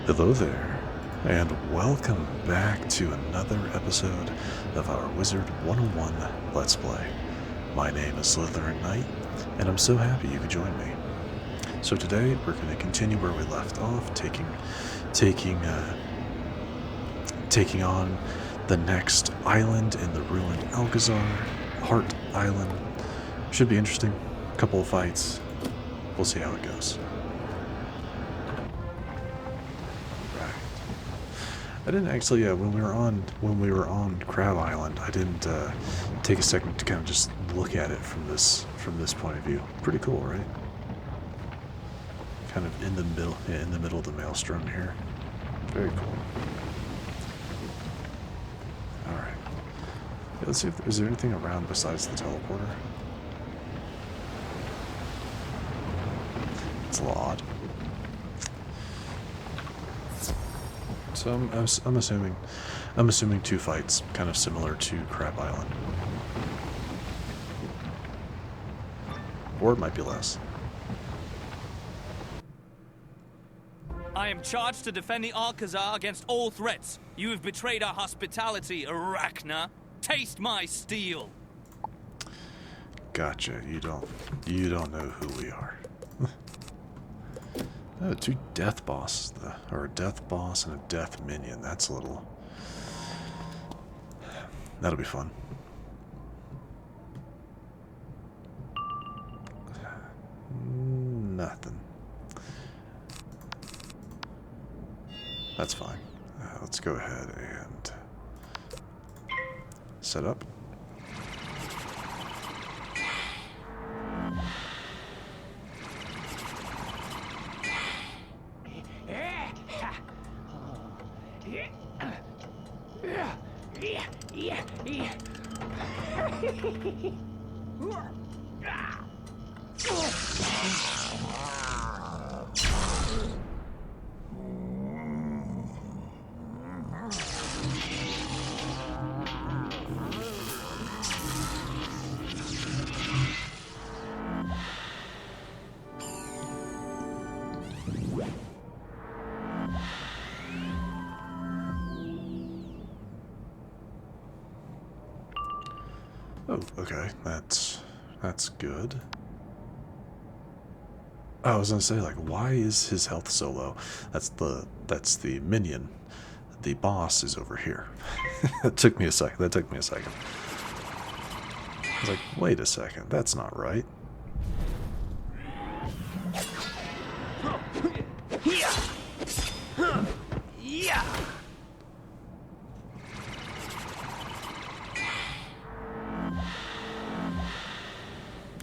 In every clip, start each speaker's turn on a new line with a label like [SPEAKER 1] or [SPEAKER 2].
[SPEAKER 1] Hello there, and welcome back to another episode of our Wizard101 Let's Play. My name is SlytherinKnight, and I'm so happy you could join me. So today we're going to continue where we left off, taking on the next island in the ruined Alcazar, Heart Island. Should be interesting. A couple of fights. We'll see how it goes. I didn't actually, when we were on Crab Island, I didn't take a second to kind of just look at it from this point of view. Pretty cool, right? Kind of in the middle of the maelstrom here. Very cool. All right. Yeah, let's see if is there anything around besides the teleporter. It's a little odd. So I'm assuming two fights, kind of similar to Crab Island, or it might be less.
[SPEAKER 2] I am charged to defend the Alcazar against all threats. You have betrayed our hospitality, Arachna. Taste my steel.
[SPEAKER 1] Gotcha. You don't know who we are. Oh, two death bosses, or a death boss and a death minion. That's a little. That'll be fun. Nothing. That's fine. Let's go ahead and set up. Oh, okay, that's good. I was gonna say, like, why is his health so low? That's the minion. The boss is over here. That took me a second. I was like, wait a second, that's not right.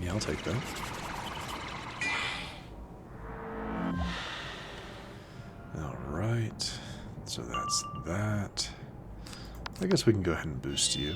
[SPEAKER 1] Yeah, I'll take that. Alright, so that's that. I guess we can go ahead and boost you.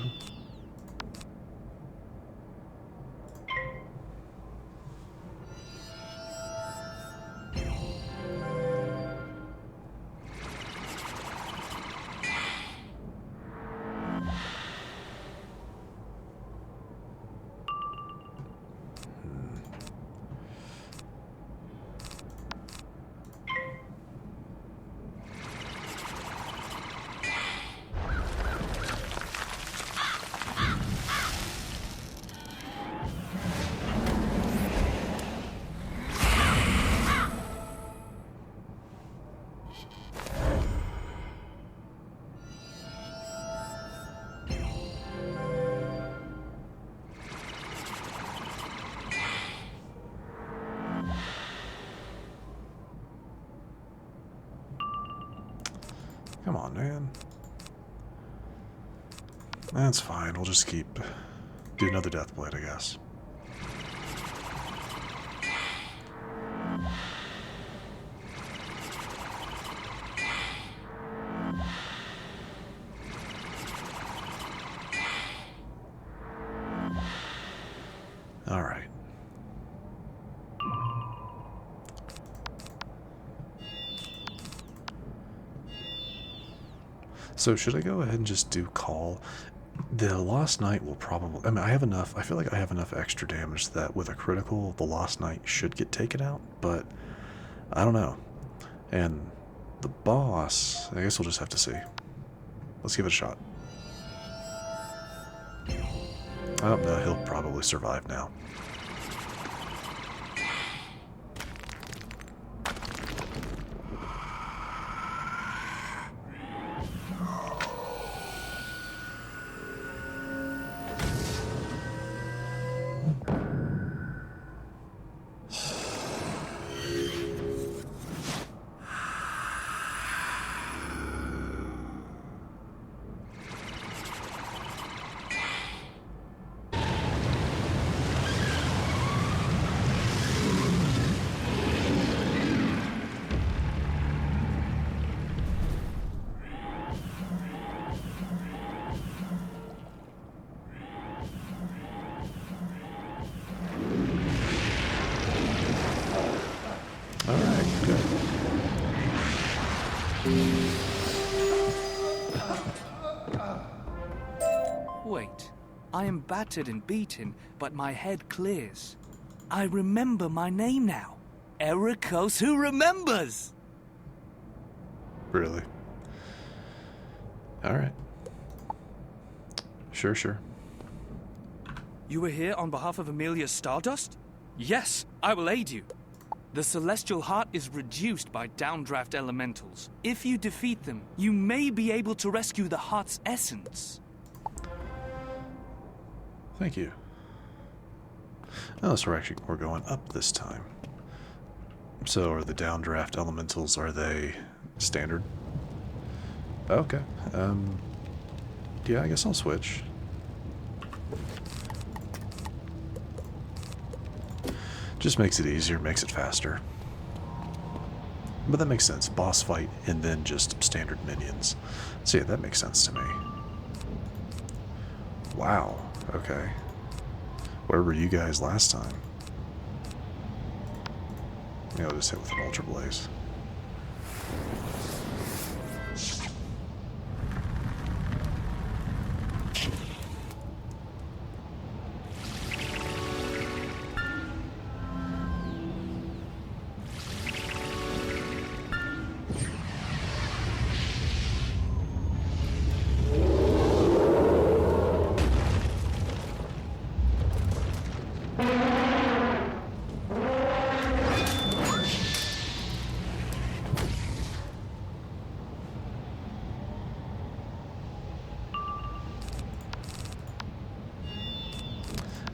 [SPEAKER 1] Come on, man. That's fine. We'll just do another death blade, I guess. All right. So should I go ahead and just do call? The Lost Knight will probably... I mean, I feel like I have enough extra damage that with a critical, the Lost Knight should get taken out, but I don't know. And the boss, I guess we'll just have to see. Let's give it a shot. Oh, no, he'll probably survive now. Alright, good.
[SPEAKER 2] Wait. I am battered and beaten, but my head clears. I remember my name now. Ericos, who remembers?
[SPEAKER 1] Really? Alright. Sure.
[SPEAKER 2] You were here on behalf of Amelia Stardust? Yes, I will aid you. The Celestial Heart is reduced by downdraft elementals. If you defeat them, you may be able to rescue the Heart's essence.
[SPEAKER 1] Thank you. Oh, so we're going up this time. So are the downdraft elementals, are they standard? Okay. Yeah, I guess I'll switch. Just makes it easier, makes it faster. But that makes sense. Boss fight and then just standard minions. So yeah, that makes sense to me. Wow. Okay. Where were you guys last time? Yeah, I'll just hit with an Ultra Blaze.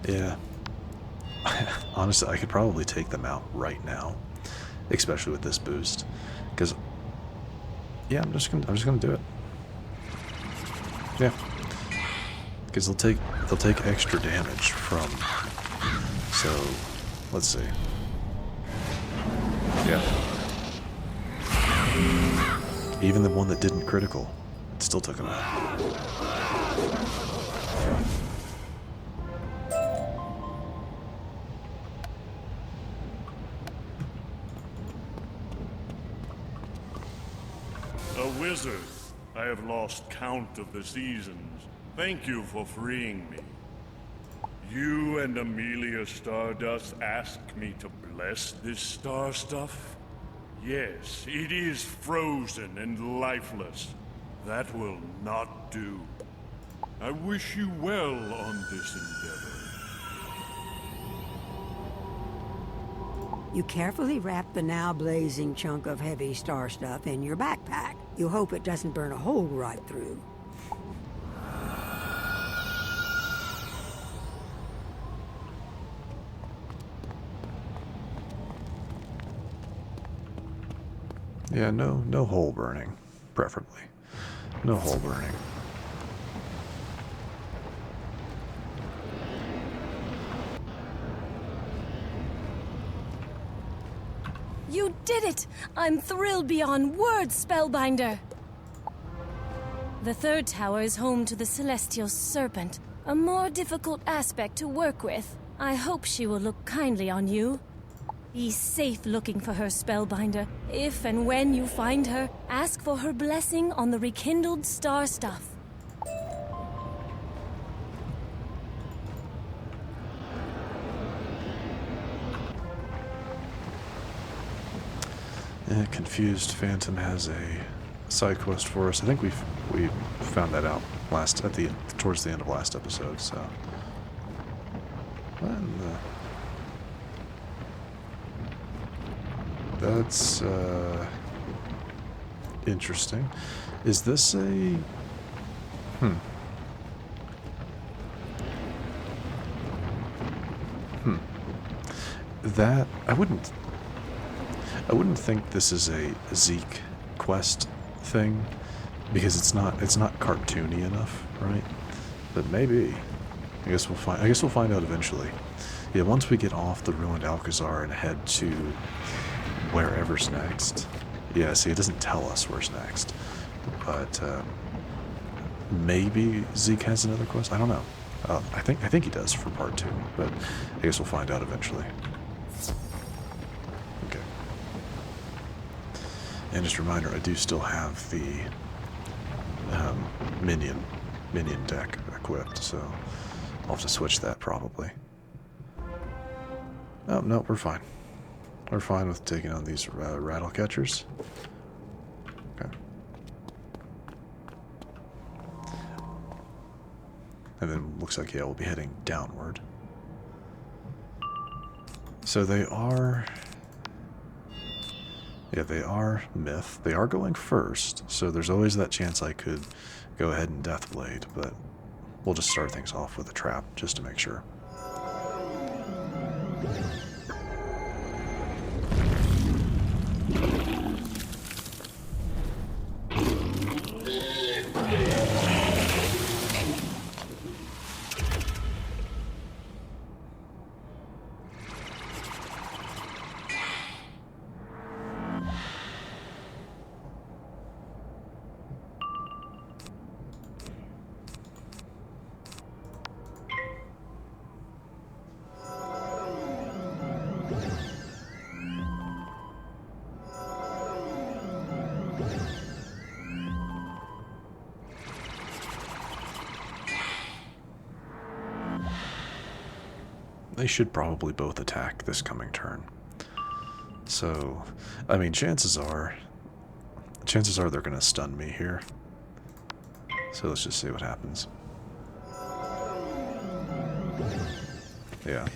[SPEAKER 1] Yeah. Honestly, I could probably take them out right now, especially with this boost, because yeah, I'm just gonna do it. Yeah, because they'll take extra damage from. So, let's see. Yeah. Even the one that didn't critical, it still took him out.
[SPEAKER 3] A wizard. I have lost count of the seasons. Thank you for freeing me. You and Amelia Stardust asked me to bless this star stuff? Yes, it is frozen and lifeless. That will not do. I wish you well on this endeavor.
[SPEAKER 4] You carefully wrap the now blazing chunk of heavy star stuff in your backpack. You hope it doesn't burn a hole right through.
[SPEAKER 1] Yeah, no hole burning, preferably. No hole burning.
[SPEAKER 5] You did it! I'm thrilled beyond words, Spellbinder! The third tower is home to the Celestial Serpent, a more difficult aspect to work with. I hope she will look kindly on you. Be safe looking for her, Spellbinder. If and when you find her, ask for her blessing on the rekindled star stuff.
[SPEAKER 1] Confused Phantom has a side quest for us. I think we found that out towards the end of last episode. So, what in the... That's interesting. Is this a... That I wouldn't think this is a Zeke quest thing, because it's not cartoony enough, right? But maybe. I guess we'll find out eventually. Yeah, once we get off the ruined Alcazar and head to wherever's next. Yeah, see, it doesn't tell us where's next. But maybe Zeke has another quest. I don't know. I think he does for part 2, but I guess we'll find out eventually. Okay. And just a reminder, I do still have the minion deck equipped, so I'll have to switch that probably. Oh, no, we're fine. We're fine with taking on these rattle catchers. Okay. And then looks like, yeah, we'll be heading downward. So they are... Yeah, they are myth. They are going first, so there's always that chance I could go ahead and Deathblade, but we'll just start things off with a trap, just to make sure. They should probably both attack this coming turn. So, I mean, chances are they're going to stun me here. So let's just see what happens. Yeah.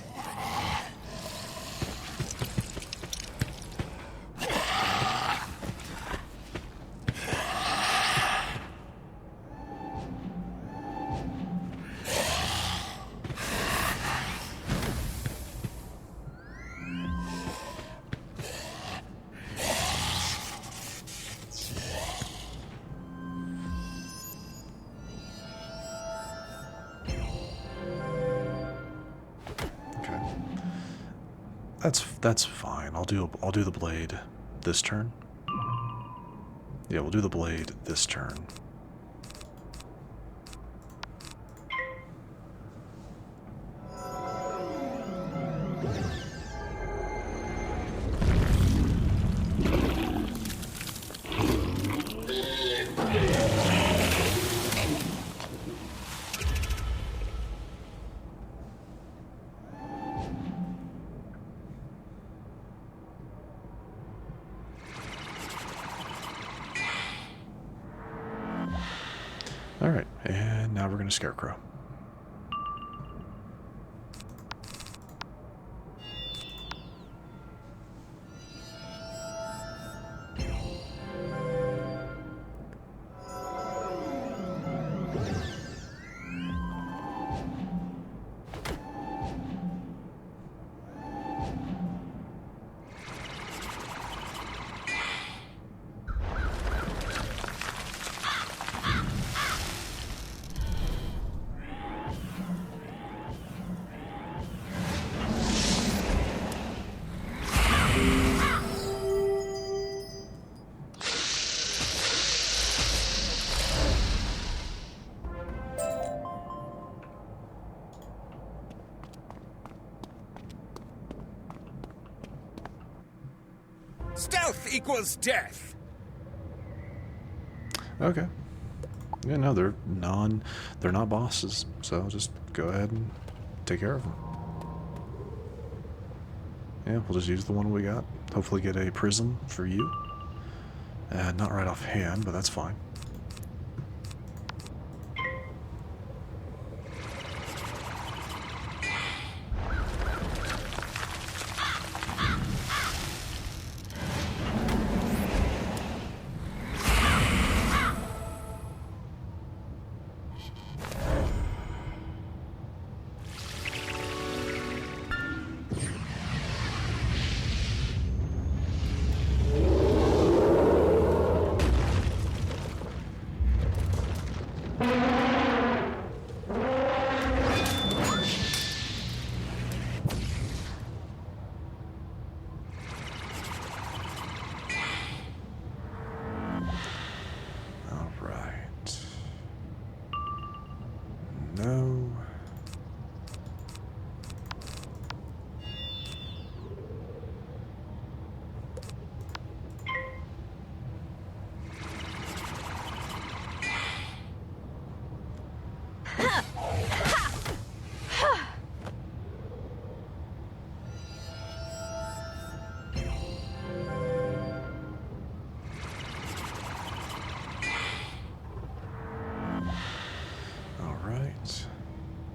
[SPEAKER 1] That's fine. I'll do the blade this turn. Yeah, we'll do the blade this turn. Alright, and now we're going to Scarecrow.
[SPEAKER 6] Stealth equals death.
[SPEAKER 1] Okay. Yeah, no, they're not bosses, so just go ahead and take care of them. Yeah, we'll just use the one we got. Hopefully get a prism for you. Not right offhand, but that's fine. No.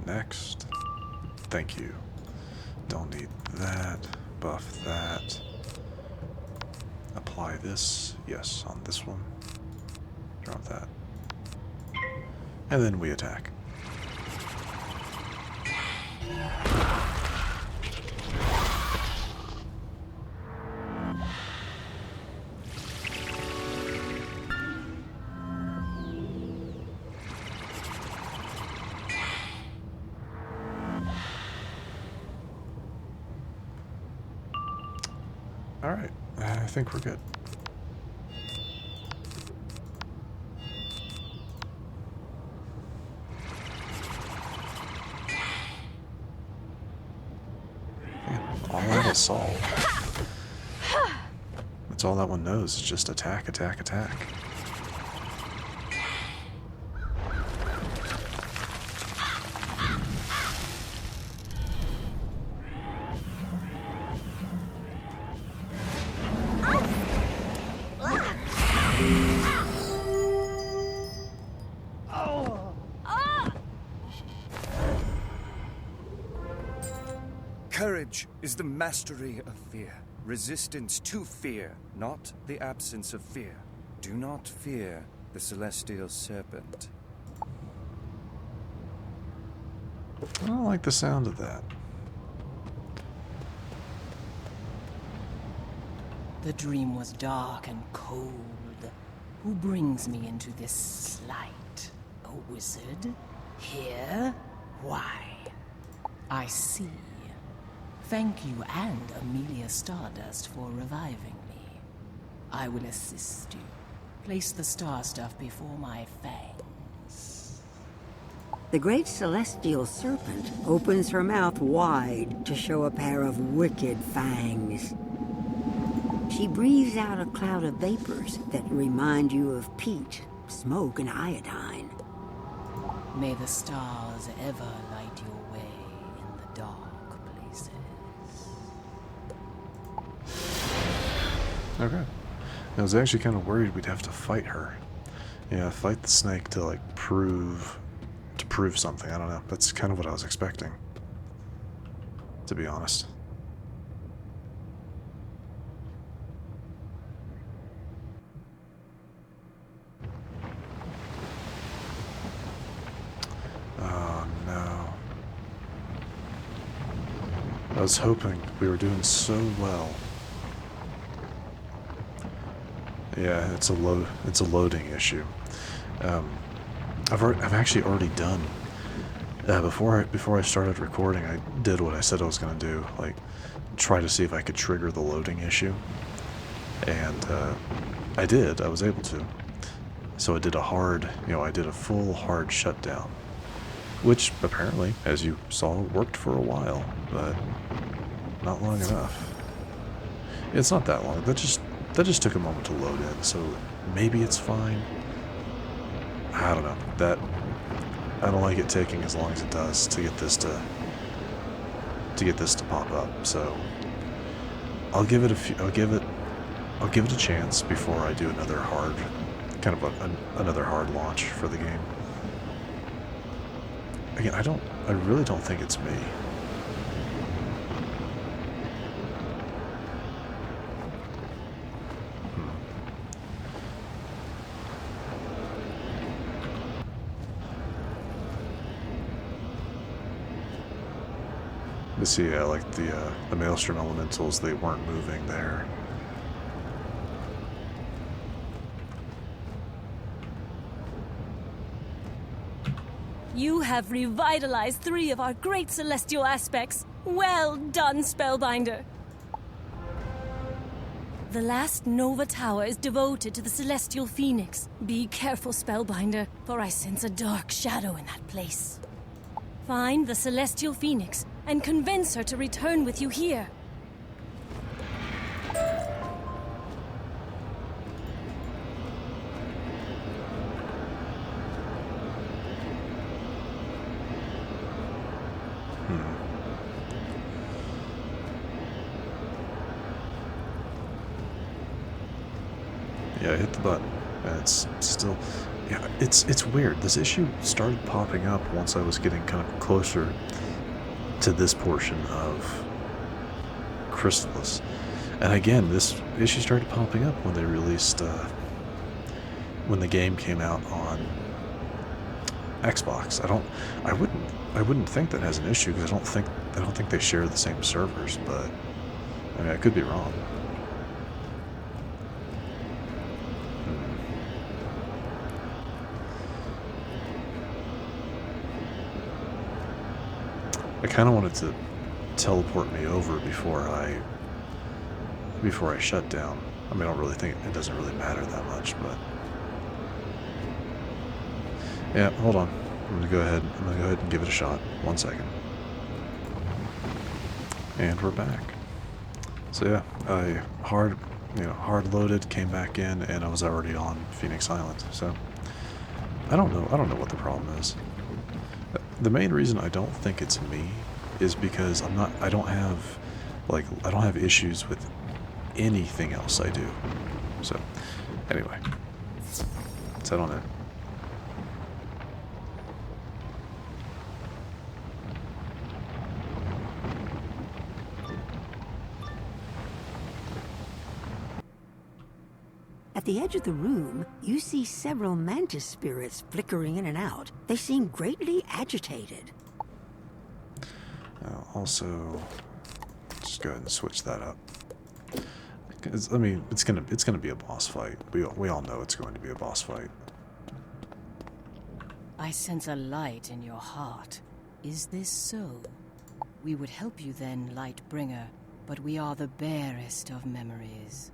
[SPEAKER 1] Next. Thank you. Don't need that. Buff that. Apply this. Yes, on this one. Drop that. And then we attack. Alright, I think we're good. Man, all that assault. That's all that one knows, is just attack, attack, attack.
[SPEAKER 6] Courage is the mastery of fear. Resistance to fear, not the absence of fear. Do not fear the celestial serpent.
[SPEAKER 1] I don't like the sound of that.
[SPEAKER 7] The dream was dark and cold. Who brings me into this light? A wizard? Here? Why? I see. Thank you and Amelia Stardust for reviving me. I will assist you. Place the star stuff before my fangs.
[SPEAKER 4] The great celestial serpent opens her mouth wide to show a pair of wicked fangs. She breathes out a cloud of vapors that remind you of peat, smoke, and iodine.
[SPEAKER 7] May the stars ever light your way in the dark places.
[SPEAKER 1] Okay. I was actually kind of worried we'd have to fight her. Yeah, fight the snake to like prove something. I don't know. That's kind of what I was expecting, to be honest. Oh no. I was hoping we were doing so well. Yeah, it's a loading issue. I've actually already done. Before I started recording, I did what I said I was going to do, like try to see if I could trigger the loading issue, and I did. I was able to. So I did a full hard shutdown, which apparently, as you saw, worked for a while, but not long enough. It's not that long. That just took a moment to load in, so maybe it's fine. I don't know. I don't like it taking as long as it does to get this to pop up. So I'll give it I'll give it a chance before I do another hard, kind of another hard launch for the game. Again, I really don't think it's me. You see, yeah, like the Maelstrom Elementals, they weren't moving there.
[SPEAKER 5] You have revitalized 3 of our great celestial aspects. Well done, Spellbinder. The last Nova Tower is devoted to the Celestial Phoenix. Be careful, Spellbinder, for I sense a dark shadow in that place. Find the Celestial Phoenix and convince her to return with you here.
[SPEAKER 1] Yeah, I hit the button, and it's still, yeah, it's weird. This issue started popping up once I was getting kind of closer to this portion of Khrysalis. And again, this issue started popping up when they released, when the game came out on Xbox. I wouldn't think that has an issue because I don't think they share the same servers, but I mean, I could be wrong. I kind of wanted to teleport me over before I shut down. I mean, I don't really think it doesn't really matter that much, but yeah. Hold on, I'm gonna go ahead and give it a shot. 1 second, and we're back. So yeah, I hard loaded, came back in, and I was already on Phoenix Island. So I don't know what the problem is. The main reason I don't think it's me is because I don't have issues with anything else I do. So anyway, let's head on in.
[SPEAKER 4] At the edge of the room, you see several mantis spirits flickering in and out. They seem greatly agitated.
[SPEAKER 1] Also, just go ahead and switch that up. I mean, it's gonna be a boss fight. We all know it's going to be a boss fight.
[SPEAKER 7] I sense a light in your heart. Is this so? We would help you then, Lightbringer, but we are the barest of memories.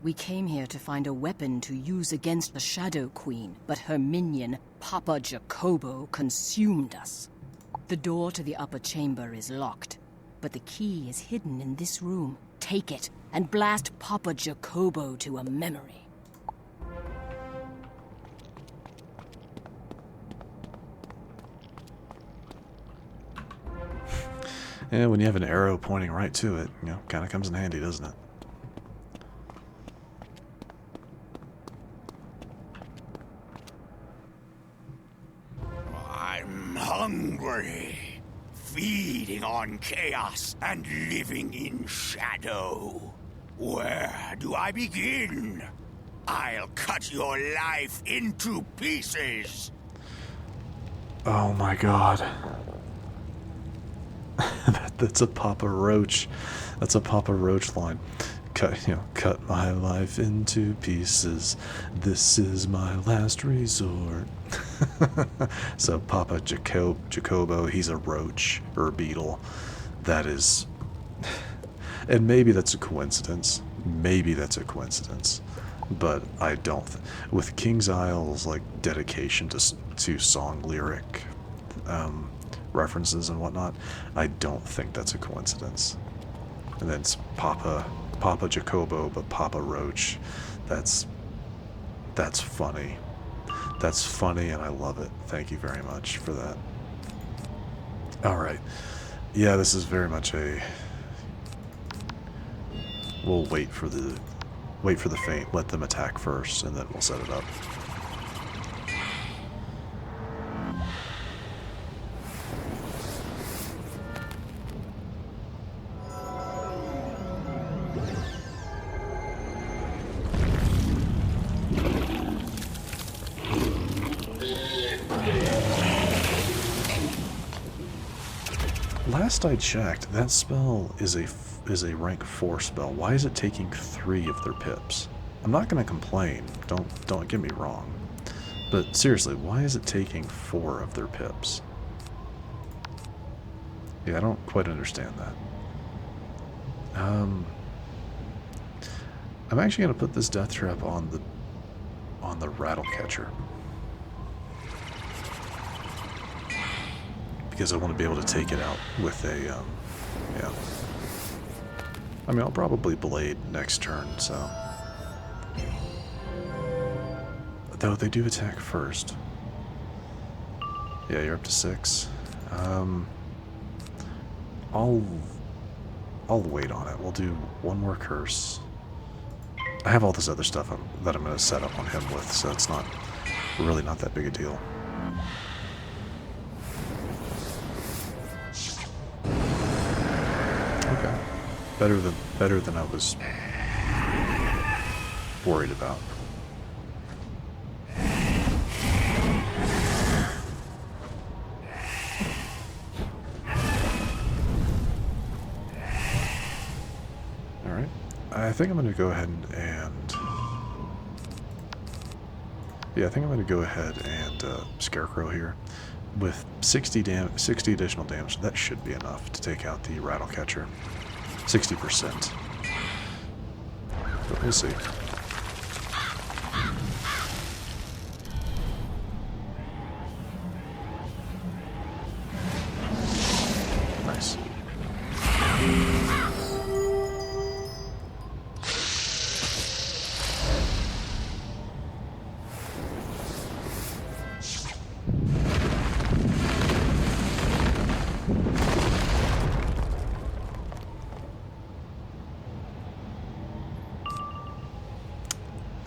[SPEAKER 7] We came here to find a weapon to use against the Shadow Queen, but her minion, Papa Jacobo, consumed us. The door to the upper chamber is locked, but the key is hidden in this room. Take it and blast Papa Jacobo to a memory.
[SPEAKER 1] Yeah, when you have an arrow pointing right to it, kind of comes in handy, doesn't it?
[SPEAKER 8] I'm hungry, feeding on chaos and living in shadow. Where do I begin? I'll cut your life into pieces.
[SPEAKER 1] Oh my god. That's a Papa Roach. That's a Papa Roach line. Cut my life into pieces. This is my last resort. So Papa Jacobo, he's a roach or a beetle. That is, and maybe that's a coincidence. Maybe that's a coincidence, but I don't. With KingsIsle's like dedication to song lyric references and whatnot, I don't think that's a coincidence. And then it's Papa Jacobo, but Papa Roach. That's funny. That's funny, and I love it. Thank you very much for that. All right. Yeah, this is very much a. We'll wait for wait for the feint, let them attack first, and then we'll set it up. Last I checked, that spell is a rank 4 spell. Why is it taking 3 of their pips? I'm not going to complain. Don't get me wrong. But seriously, why is it taking 4 of their pips? Yeah, I don't quite understand that. I'm actually going to put this death trap on the rattle catcher, because I want to be able to take it out with a, yeah. I mean, I'll probably blade next turn, so. Though they do attack first. Yeah, you're up to 6. I'll wait on it. We'll do one more curse. I have all this other stuff that I'm going to set up on him with, so it's really not that big a deal. Okay. Better than I was worried about. Alright. I think I'm going to go ahead and... Yeah, I think I'm going to go ahead and Scarecrow here. With 60 additional damage, that should be enough to take out the rattle catcher. 60%. But we'll see. Nice.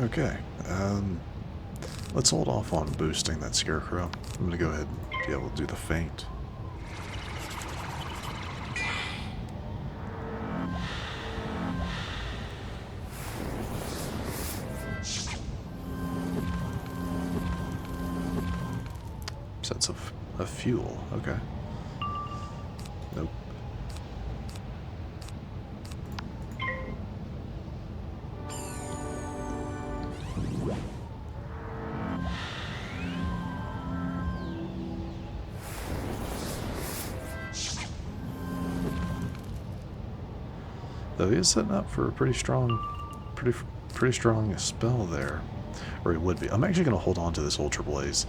[SPEAKER 1] Okay, let's hold off on boosting that Scarecrow. I'm going to go ahead and be able to do the feint. Sets of fuel, okay. Nope. Though he is setting up for a pretty strong spell there, or he would be. I'm actually going to hold on to this Ultra Blaze.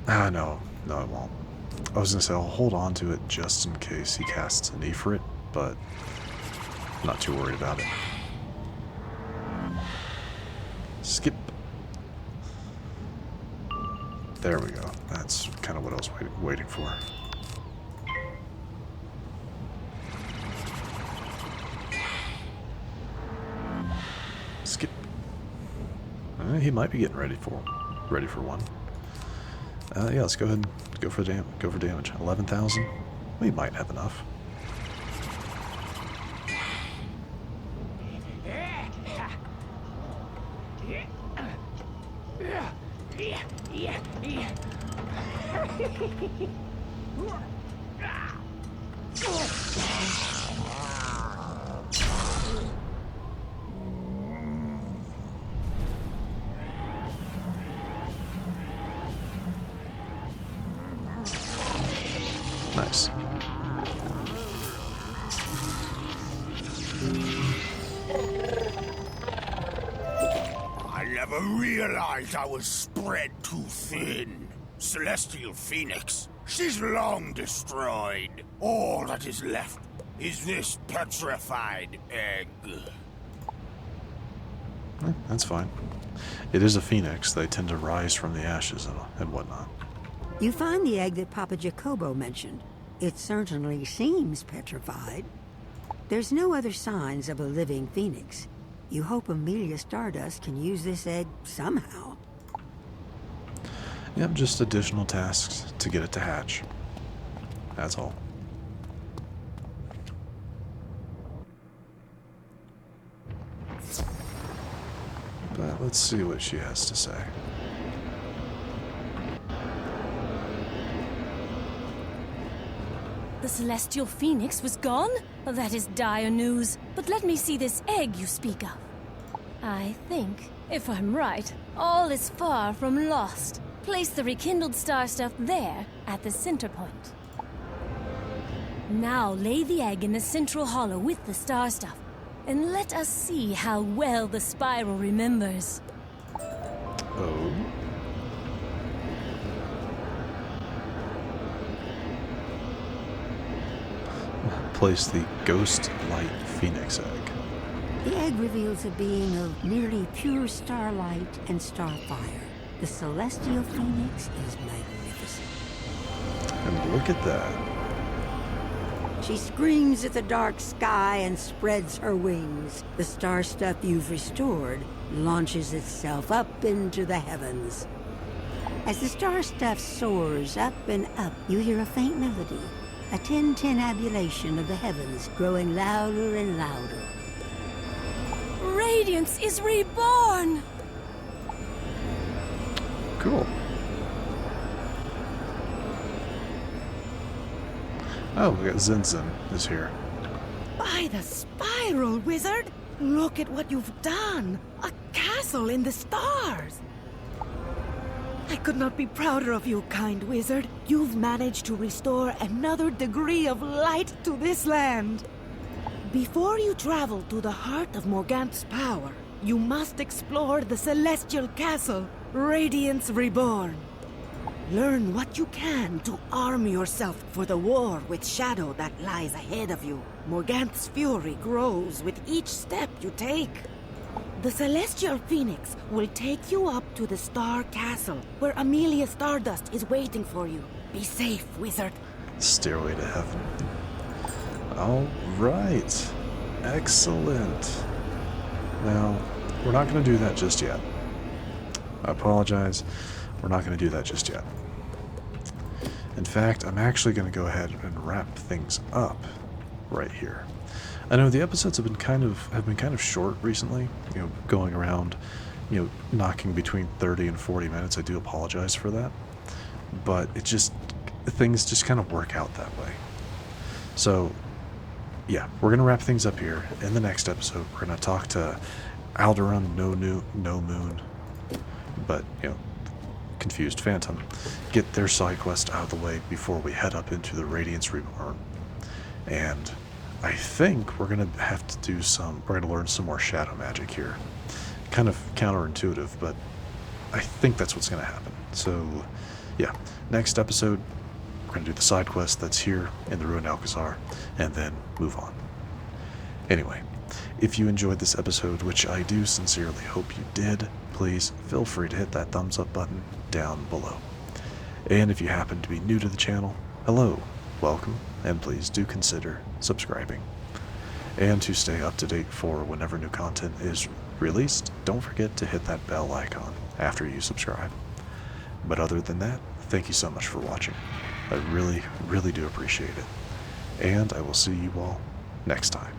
[SPEAKER 1] No, I won't. I was going to say I'll hold on to it just in case he casts an Ifrit, but I'm not too worried about it. Skip. There we go. That's kind of what I was waiting for. Skip. He might be getting ready for one. Yeah, let's go ahead and go for damage. 11,000. We might have enough. Nice.
[SPEAKER 8] I never realized I was spread too thin. Celestial Phoenix, she's long destroyed. All that is left is this petrified egg.
[SPEAKER 1] That's fine. It is a phoenix. They tend to rise from the ashes and whatnot.
[SPEAKER 4] You find the egg that Papa Jacobo mentioned. It certainly seems petrified. There's no other signs of a living phoenix. You hope Amelia Stardust can use this egg somehow.
[SPEAKER 1] Yep, just additional tasks to get it to hatch. That's all. But let's see what she has to say.
[SPEAKER 5] The Celestial Phoenix was gone? That is dire news. But let me see this egg you speak of. I think, if I'm right, all is far from lost. Place the rekindled star stuff there, at the center point. Now lay the egg in the central hollow with the star stuff, and let us see how well the spiral remembers.
[SPEAKER 1] Oh. Place the Ghost Light Phoenix egg.
[SPEAKER 4] The egg reveals a being of nearly pure starlight and starfire. The Celestial Phoenix is magnificent.
[SPEAKER 1] And look at that.
[SPEAKER 4] She screams at the dark sky and spreads her wings. The star stuff you've restored launches itself up into the heavens. As the star stuff soars up and up, you hear a faint melody, a tintinnabulation of the heavens growing louder and louder.
[SPEAKER 5] Radiance is reborn!
[SPEAKER 1] Cool. Oh, we got Zinzin is here.
[SPEAKER 9] By the spiral, wizard! Look at what you've done! A castle in the stars! I could not be prouder of you, kind wizard. You've managed to restore another degree of light to this land. Before you travel to the heart of Morgant's power, you must explore the celestial castle, Radiance Reborn. Learn what you can to arm yourself for the war with shadow that lies ahead of you. Morgant's fury grows with each step you take. The Celestial Phoenix will take you up to the Star Castle, where Amelia Stardust is waiting for you. Be safe, wizard.
[SPEAKER 1] Stairway to Heaven. All right. Excellent. Now, we're not going to do that just yet. I apologize. We're not going to do that just yet. In fact, I'm actually going to go ahead and wrap things up right here. I know the episodes have been kind of short recently, you know, going around, you know, knocking between 30 and 40 minutes. I do apologize for that. But things just kind of work out that way. So, yeah, we're going to wrap things up here. In the next episode, we're going to talk to Alderaan No Moon, but, you know, Confused Phantom, get their side quest out of the way before we head up into the Radiance Reborn. And I think we're going to have to we're going to learn some more shadow magic here. Kind of counterintuitive, but I think that's what's going to happen. So, yeah, next episode, we're going to do the side quest that's here in the Ruined Alcazar, and then move on. Anyway, if you enjoyed this episode, which I do sincerely hope you did, please feel free to hit that thumbs up button down below. And if you happen to be new to the channel, hello, welcome, and please do consider subscribing. And to stay up to date for whenever new content is released, don't forget to hit that bell icon after you subscribe. But other than that, thank you so much for watching. I really, really do appreciate it. And I will see you all next time.